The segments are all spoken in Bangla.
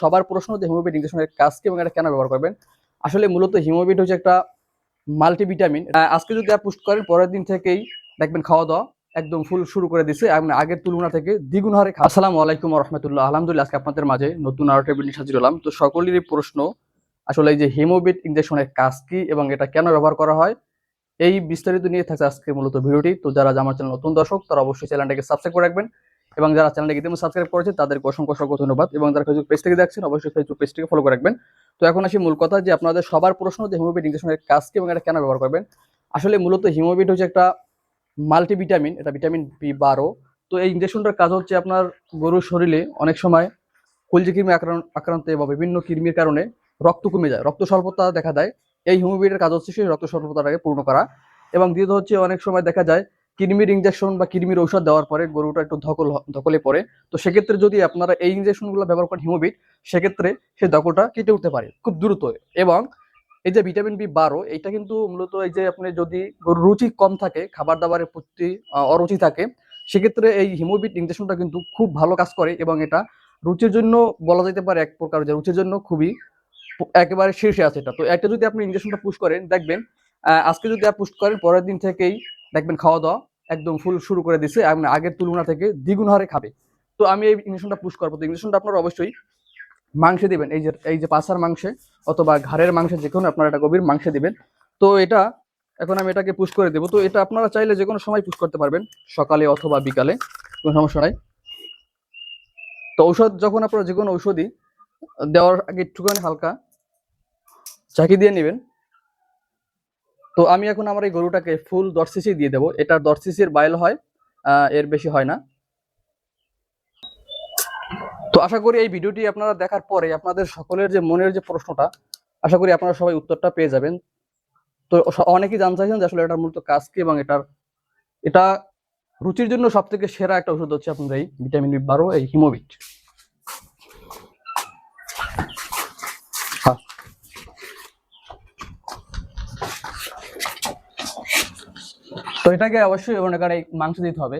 সবার প্রশ্ন যে হিমোবিট ইনজেকশনের কাজ কি এবং এটা কেন ব্যবহার করবেন। আসলে মূলত হিমোবিট হচ্ছে একটা মাল্টিভিটামিন। আজকে যদি আপনি পুষ্ট করেন পরের দিন থেকেই দেখবেন খাওয়া দাওয়া একদম ফুল শুরু করে দিছে এবং আগের তুলনা থেকে দ্বিগুণ হারে খাওয়া। আসসালামু আলাইকুম ওয়া রাহমাতুল্লাহ। আলহামদুলিল্লাহ, আজকে আপনাদের মাঝে নতুন আরো একটা ভিডিও হাজির হলাম। তো সকলেরই প্রশ্ন আসলে এই যে হিমোবিট ইনজেকশনের কাজ কি এবং এটা কেন ব্যবহার করা হয়, এই বিস্তারিত নিয়ে থাকছে আজকে মূলত ভিডিওটি। তো যারা আমার চ্যানেল নতুন দর্শক তারা অবশ্যই চ্যানেলটাকে সাবস্ক্রাইব করে রাখবেন এবং যারা চ্যানেলটাকে ইতিমধ্যে সাবস্ক্রাইব করেছেন তাদেরকে অসংখ্য অসংখ্য ধন্যবাদ এবং যারা ফেসবুক পেজ থেকে দেখছেন অবশ্যই ফেসবুক পেজটিকে ফলো করে রাখবেন। তো এখন আসি মূল কথা, যে আপনাদের সবার প্রশ্ন যে হিমোবিট ইনজেকশনের কাজ কি এবং এটা কেন ব্যবহার করবেন। আসলে মূলত হিমোবিট হচ্ছে একটা মাল্টিভিটামিন, এটা ভিটামিন বি 12। তো এই ইনজেকশনটার কাজ হচ্ছে আপনার গরুর শরীরে অনেক সময় কলজি কৃমি আক্রান্তে বা বিভিন্ন কৃমির কারণে রক্ত কমে যায়, রক্ত স্বল্পতা দেখা দেয়। এই হিমোবিটের কাজ হচ্ছে সেই রক্ত স্বল্পতাটাকে পূর্ণ করা। এবং দ্বিতীয়ত হচ্ছে অনেক সময় দেখা যায় কৃমির ইনজেকশন বা কৃমির ঔষধ দেওয়ার পরে গরুটা একটু ধকলে পড়ে। তো সেক্ষেত্রে যদি আপনারা এই ইনজেকশনগুলো ব্যবহার করেন হিমোবিট, সেক্ষেত্রে সেই ধকলটা কেটে উঠতে পারে খুব দ্রুত। এবং এই যে ভিটামিন বি 12 এইটা কিন্তু মূলত এই যে আপনি যদি গরুর রুচি কম থাকে, খাবার দাবারের প্রতি অরুচি থাকে, সেক্ষেত্রে এই হিমোবিট ইনজেকশনটা কিন্তু খুব ভালো কাজ করে এবং এটা রুচির জন্য বলা যেতে পারে এক প্রকার যে রুচির জন্য খুবই একেবারে শীর্ষে আছে এটা। তো একটা যদি আপনি ইনজেকশনটা পুশ করেন দেখবেন আজকে যদি আপনি পুশ করেন পরের দিন থেকেই দেখবেন খাওয়া দাওয়া একদম ফুল শুরু করে দিছে এবং আগের তুলনা থেকে দ্বিগুণ হারে খাবে। তো আমি এই ইনজেকশনটা পুশ করবো। তো ইনজেকশনটা আপনারা অবশ্যই মাংসে দিবেন, এই যে পাছার মাংসে অথবা ঘাড়ের মাংসে, যে কোনো আপনারা এটা গভীর মাংসে দিবেন। তো এটা এখন আমি এটাকে পুশ করে দেবো। তো এটা আপনারা চাইলে যে কোনো সময় পুশ করতে পারবেন, সকালে অথবা বিকালে, কোনো সমস্যা নাই। তো ঔষধ যখন আপনারা যে কোনো ঔষধই দেওয়ার আগে একটুখানি হালকা চাকি দিয়ে নেবেন। তো আমি এখন আমার এই গরুটাকে ফুল 10 সিসি দিয়ে দেবো। এটা 10 সিসির বাইল হয়, এর বেশি হয় না। তো আশা করি এই ভিডিওটি আপনারা দেখার পরে আপনাদের সকলের যে মনের যে প্রশ্নটা, আশা করি আপনারা সবাই উত্তরটা পেয়ে যাবেন। তো অনেকেই জানতে চাইছেন যে আসলে এটার মূলত কাজ কি এবং এটা রুচির জন্য সব থেকে সেরা একটা ওষুধ হচ্ছে আপনার এই ভিটামিন বি 12, এই হিমোবিট। হ্যাঁ, তো এটাকে অবশ্যই এই মাংস দিতে হবে।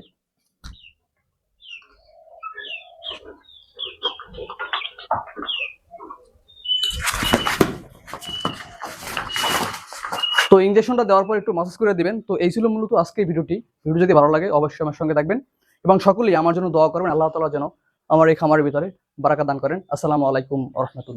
তো ইনজেকশনটা দেওয়ার পর একটু মাসাজ করে দিবেন। তো এই ছিল মূলত আজকের ভিডিও যদি ভালো লাগে অবশ্যই আমার সঙ্গে থাকবেন এবং সকলেই আমার জন্য দোয়া করবেন, আল্লাহ তাআলা যেন আমার এই খামারের ভিতরে বারাকা দান করেন। আসসালামু আলাইকুম ওয়া রাহমাতুল্লাহ।